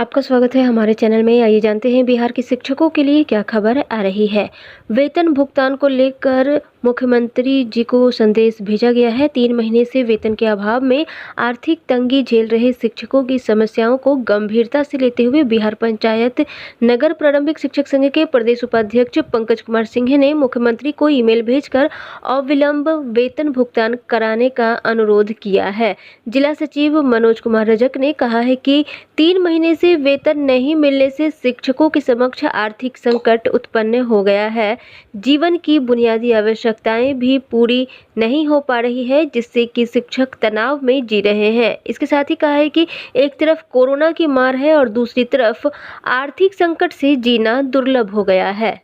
आपका स्वागत है हमारे चैनल में। आइए जानते हैं बिहार के शिक्षकों के लिए क्या खबर आ रही है। वेतन भुगतान को लेकर मुख्यमंत्री जी को संदेश भेजा गया है। 3 महीने से वेतन के अभाव में आर्थिक तंगी झेल रहे शिक्षकों की समस्याओं को गंभीरता से लेते हुए बिहार पंचायत नगर प्रारंभिक शिक्षक संघ के प्रदेश उपाध्यक्ष पंकज कुमार सिंह ने मुख्यमंत्री को ईमेल भेजकर अविलंब वेतन भुगतान कराने का अनुरोध किया है। जिला सचिव मनोज कुमार रजक ने कहा है कि 3 महीने से वेतन नहीं मिलने से शिक्षकों के समक्ष आर्थिक संकट उत्पन्न हो गया है। जीवन की बुनियादी आवश्यकताएं भी पूरी नहीं हो पा रही है, जिससे कि शिक्षक तनाव में जी रहे हैं। इसके साथ ही कहा है कि एक तरफ कोरोना की मार है और दूसरी तरफ आर्थिक संकट से जीना दुर्लभ हो गया है।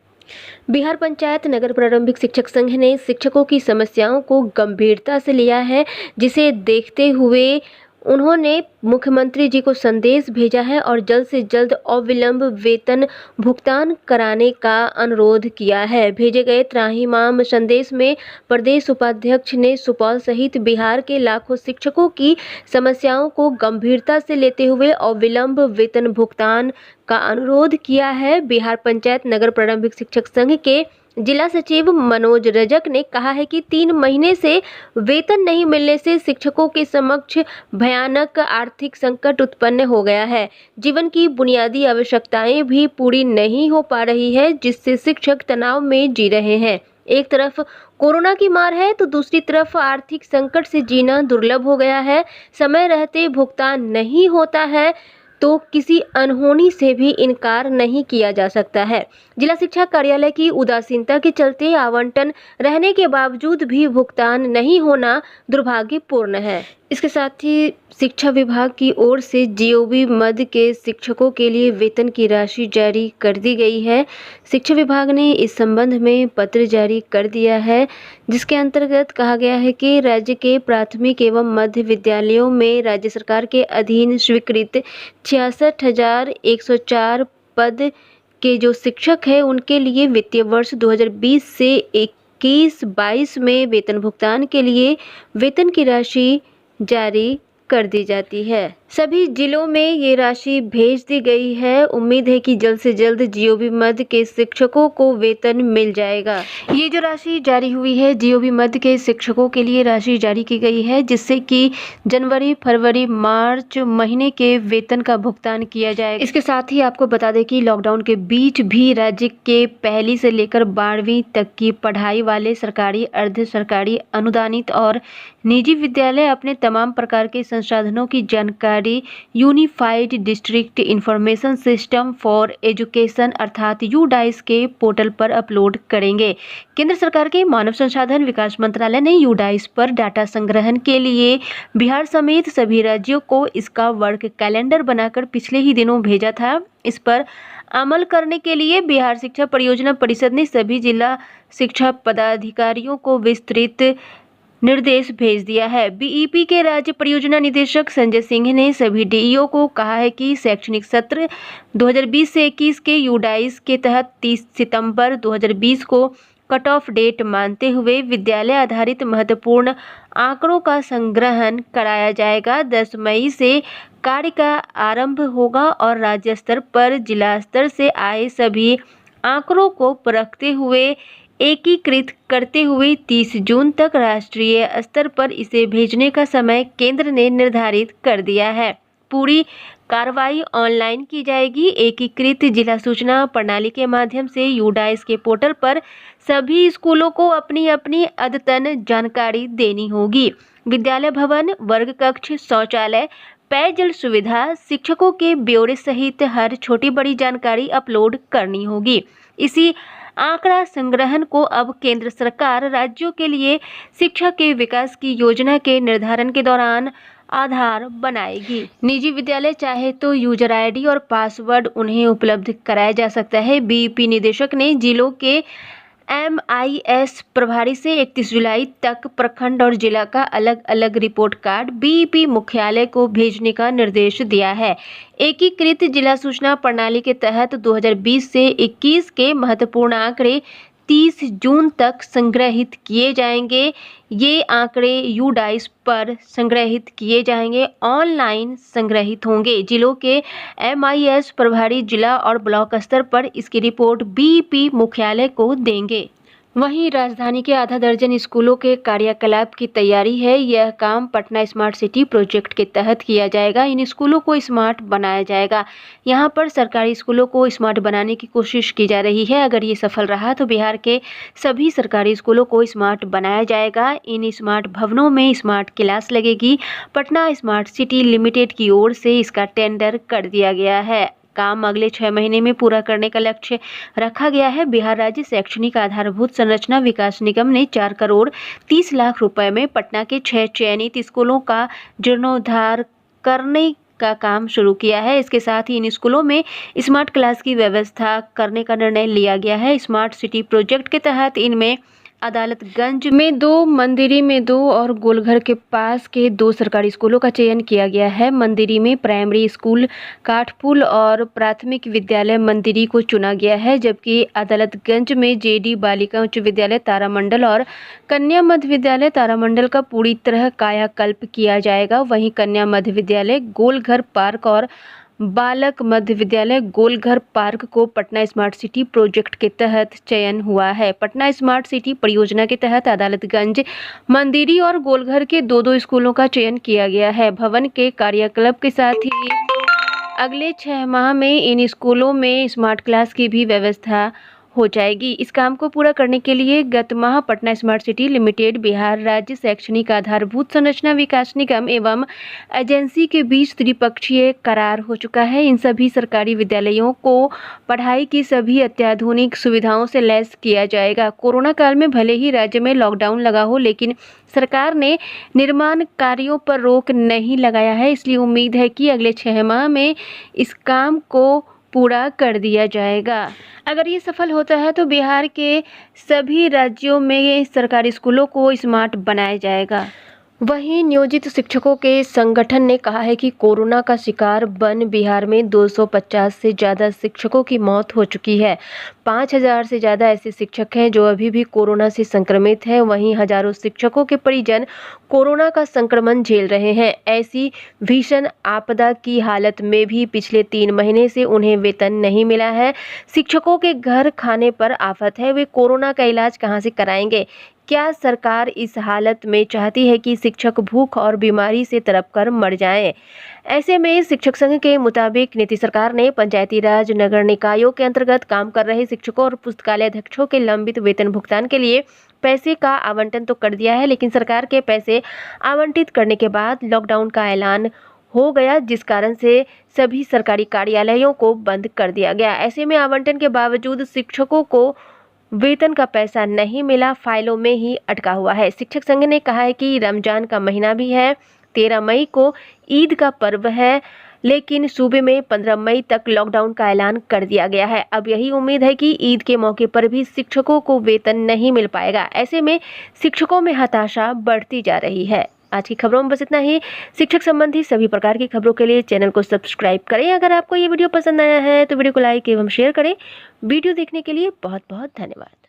बिहार पंचायत नगर प्रारंभिक शिक्षक संघ ने शिक्षकों की समस्याओं को गंभीरता से लिया है, जिसे देखते हुए उन्होंने मुख्यमंत्री जी को संदेश भेजा है और जल्द से जल्द अविलंब वेतन भुगतान कराने का अनुरोध किया है। भेजे गए त्राहिमाम संदेश में प्रदेश उपाध्यक्ष ने सुपौल सहित बिहार के लाखों शिक्षकों की समस्याओं को गंभीरता से लेते हुए अविलंब वेतन भुगतान का अनुरोध किया है। बिहार पंचायत नगर प्रारंभिक शिक्षक संघ के जिला सचिव मनोज रजक ने कहा है कि 3 महीने से वेतन नहीं मिलने से शिक्षकों के समक्ष भयानक आर्थिक संकट उत्पन्न हो गया है। जीवन की बुनियादी आवश्यकताएं भी पूरी नहीं हो पा रही है, जिससे शिक्षक तनाव में जी रहे हैं। एक तरफ कोरोना की मार है तो दूसरी तरफ आर्थिक संकट से जीना दुर्लभ हो गया है। समय रहते भुगतान नहीं होता है तो किसी अनहोनी से भी इनकार नहीं किया जा सकता है। जिला शिक्षा कार्यालय की उदासीनता के चलते आवंटन रहने के बावजूद भी भुगतान नहीं होना दुर्भाग्यपूर्ण है। इसके साथ ही शिक्षा विभाग की ओर से जीओबी मध्य के शिक्षकों के लिए वेतन की राशि जारी कर दी गई है। शिक्षा विभाग ने इस संबंध में पत्र जारी कर दिया है, जिसके अंतर्गत कहा गया है कि राज्य के प्राथमिक एवं मध्य विद्यालयों में राज्य सरकार के अधीन स्वीकृत 66,104 पद के जो शिक्षक हैं उनके लिए वित्तीय वर्ष 2020 से 21-22 में वेतन भुगतान के लिए वेतन की राशि जारी कर दी जाती है। सभी जिलों में ये राशि भेज दी गई है। उम्मीद है कि जल्द से जल्द जीओबी मध्य के शिक्षकों को वेतन मिल जाएगा। ये जो राशि जारी हुई है जीओबी मध्य के शिक्षकों के लिए राशि जारी की गई है, जिससे कि जनवरी, फरवरी, मार्च महीने के वेतन का भुगतान किया जाएगा। इसके साथ ही आपको बता दें कि लॉकडाउन के बीच भी राज्य के 1ली से लेकर 12वीं तक की पढ़ाई वाले सरकारी, अर्ध सरकारी, अनुदानित और निजी विद्यालय अपने तमाम प्रकार के संसाधनों की जानकारी unified district information system for education अर्थात यूडाइस के पोर्टल पर अपलोड करेंगे। केंद्र सरकार के मानव संसाधन विकास मंत्रालय ने यूडाइस पर डाटा संग्रहण के लिए बिहार समेत सभी राज्यों को इसका वर्क कैलेंडर बनाकर पिछले ही दिनों भेजा था। इस पर अमल करने के लिए बिहार शिक्षा परियोजना परिषद ने सभी जिला शिक्षा पदाधिकारियों को विस्तृत निर्देश भेज दिया है। बीईपी के राज्य परियोजना निदेशक संजय सिंह ने सभी डीईओ को कहा है कि शैक्षणिक सत्र 2020 से 21 के यूडाइस के तहत 30 सितंबर 2020 को कट ऑफ डेट मानते हुए विद्यालय आधारित महत्वपूर्ण आंकड़ों का संग्रहण कराया जाएगा। 10 मई से कार्य का आरंभ होगा और राज्य स्तर पर जिला स्तर से आए सभी आंकड़ों को परखते हुए एकीकृत करते हुए 30 जून तक राष्ट्रीय स्तर पर इसे भेजने का समय केंद्र ने निर्धारित कर दिया है। पूरी कार्रवाई ऑनलाइन की जाएगी। एकीकृत जिला सूचना प्रणाली के माध्यम से यूडाइस के पोर्टल पर सभी स्कूलों को अपनी अपनी अद्यतन जानकारी देनी होगी। विद्यालय भवन, वर्ग कक्ष, शौचालय, पेयजल सुविधा, शिक्षकों के ब्यौरे सहित हर छोटी बड़ी जानकारी अपलोड करनी होगी। इसी आंकड़ा संग्रहण को अब केंद्र सरकार राज्यों के लिए शिक्षा के विकास की योजना के निर्धारण के दौरान आधार बनाएगी। निजी विद्यालय चाहे तो यूजर आईडी और पासवर्ड उन्हें उपलब्ध कराया जा सकता है। बीईपी निदेशक ने जिलों के एमआईएस प्रभारी से 31 जुलाई तक प्रखंड और जिला का अलग अलग रिपोर्ट कार्ड बीईपी मुख्यालय को भेजने का निर्देश दिया है। एकीकृत जिला सूचना प्रणाली के तहत 2020 से 21 के महत्वपूर्ण आंकड़े 30 जून तक संग्रहित किए जाएंगे। ये आंकड़े यूडाइस पर संग्रहित किए जाएंगे, ऑनलाइन संग्रहित होंगे। जिलों के MIS प्रभारी जिला और ब्लॉक स्तर पर इसकी रिपोर्ट BEP मुख्यालय को देंगे। वहीं राजधानी के आधा दर्जन स्कूलों के कार्यकलाप की तैयारी है। यह काम पटना स्मार्ट सिटी प्रोजेक्ट के तहत किया जाएगा। इन स्कूलों को स्मार्ट बनाया जाएगा। यहां पर सरकारी स्कूलों को स्मार्ट बनाने की कोशिश की जा रही है। अगर ये सफल रहा तो बिहार के सभी सरकारी स्कूलों को स्मार्ट बनाया जाएगा। इन स्मार्ट भवनों में स्मार्ट क्लास लगेगी। पटना स्मार्ट सिटी लिमिटेड की ओर से इसका टेंडर कर दिया गया है। काम अगले 6 महीने में पूरा करने का लक्ष्य रखा गया है। बिहार राज्य शैक्षणिक आधारभूत संरचना विकास निगम ने 4 करोड़ 30 लाख रुपए में पटना के 6 चयनित स्कूलों का जीर्णोद्धार करने का काम शुरू किया है। इसके साथ ही इन स्कूलों में स्मार्ट क्लास की व्यवस्था करने का निर्णय लिया गया है। स्मार्ट सिटी प्रोजेक्ट के तहत इनमें अदालतगंज में 2, मंदिरी में 2 और गोलघर के पास के 2 सरकारी स्कूलों का चयन किया गया है। मंदिरी में प्राइमरी स्कूल काठपुल और प्राथमिक विद्यालय मंदिरी को चुना गया है, जबकि अदालतगंज में JD बालिका उच्च विद्यालय तारामंडल और कन्या मध्य विद्यालय तारामंडल का पूरी तरह कायाकल्प किया जाएगा। वहीं कन्या मध्य विद्यालय गोलघर पार्क और बालक मध्य विद्यालय गोलघर पार्क को पटना स्मार्ट सिटी प्रोजेक्ट के तहत चयन हुआ है। पटना स्मार्ट सिटी परियोजना के तहत अदालतगंज, मंदिरी और गोलघर के 2-2 स्कूलों का चयन किया गया है। भवन के कार्यकलाप के साथ ही अगले 6 माह में इन स्कूलों में स्मार्ट क्लास की भी व्यवस्था हो जाएगी। इस काम को पूरा करने के लिए गत माह Patna smart city limited, Bihar राज्य शैक्षणिक आधारभूत संरचना विकास निगम एवं एजेंसी के बीच त्रिपक्षीय करार हो चुका है। इन सभी सरकारी विद्यालयों को पढ़ाई की सभी अत्याधुनिक सुविधाओं से लैस किया जाएगा। कोरोना काल में भले ही राज्य में लॉकडाउन लगा हो, लेकिन सरकार ने निर्माण कार्यों पर रोक नहीं लगाया है। इसलिए उम्मीद है कि अगले 6 माह में इस काम को पूरा कर दिया जाएगा। अगर ये सफल होता है तो बिहार के सभी राज्यों में सरकारी स्कूलों को स्मार्ट बनाया जाएगा। वहीं नियोजित शिक्षकों के संगठन ने कहा है कि कोरोना का शिकार बन बिहार में 250 से ज़्यादा शिक्षकों की मौत हो चुकी है। 5000 से ज़्यादा ऐसे शिक्षक हैं जो अभी भी कोरोना से संक्रमित हैं। वहीं हजारों शिक्षकों के परिजन कोरोना का संक्रमण झेल रहे हैं। ऐसी भीषण आपदा की हालत में भी पिछले 3 महीने से उन्हें वेतन नहीं मिला है। शिक्षकों के घर खाने पर आफत है। वे कोरोना का इलाज कहाँ से कराएंगे? क्या सरकार इस हालत में चाहती है कि शिक्षक भूख और बीमारी से तड़प कर मर जाएं? ऐसे में शिक्षक संघ के मुताबिक नीतीश सरकार ने पंचायती राज नगर निकायों के अंतर्गत काम कर रहे शिक्षकों और पुस्तकालय अध्यक्षों के लंबित वेतन भुगतान के लिए पैसे का आवंटन तो कर दिया है, लेकिन सरकार के पैसे आवंटित करने के बाद लॉकडाउन का ऐलान हो गया, जिस कारण से सभी सरकारी कार्यालयों को बंद कर दिया गया। ऐसे में आवंटन के बावजूद शिक्षकों को वेतन का पैसा नहीं मिला, फाइलों में ही अटका हुआ है। शिक्षक संघ ने कहा है कि रमजान का महीना भी है, 13 मई को ईद का पर्व है, लेकिन सूबे में 15 मई तक लॉकडाउन का ऐलान कर दिया गया है। अब यही उम्मीद है कि ईद के मौके पर भी शिक्षकों को वेतन नहीं मिल पाएगा। ऐसे में शिक्षकों में हताशा बढ़ती जा रही है। आज की खबरों में बस इतना ही। शिक्षक संबंधी सभी प्रकार की खबरों के लिए चैनल को सब्सक्राइब करें। अगर आपको ये वीडियो पसंद आया है तो वीडियो को लाइक एवं शेयर करें। वीडियो देखने के लिए बहुत बहुत धन्यवाद।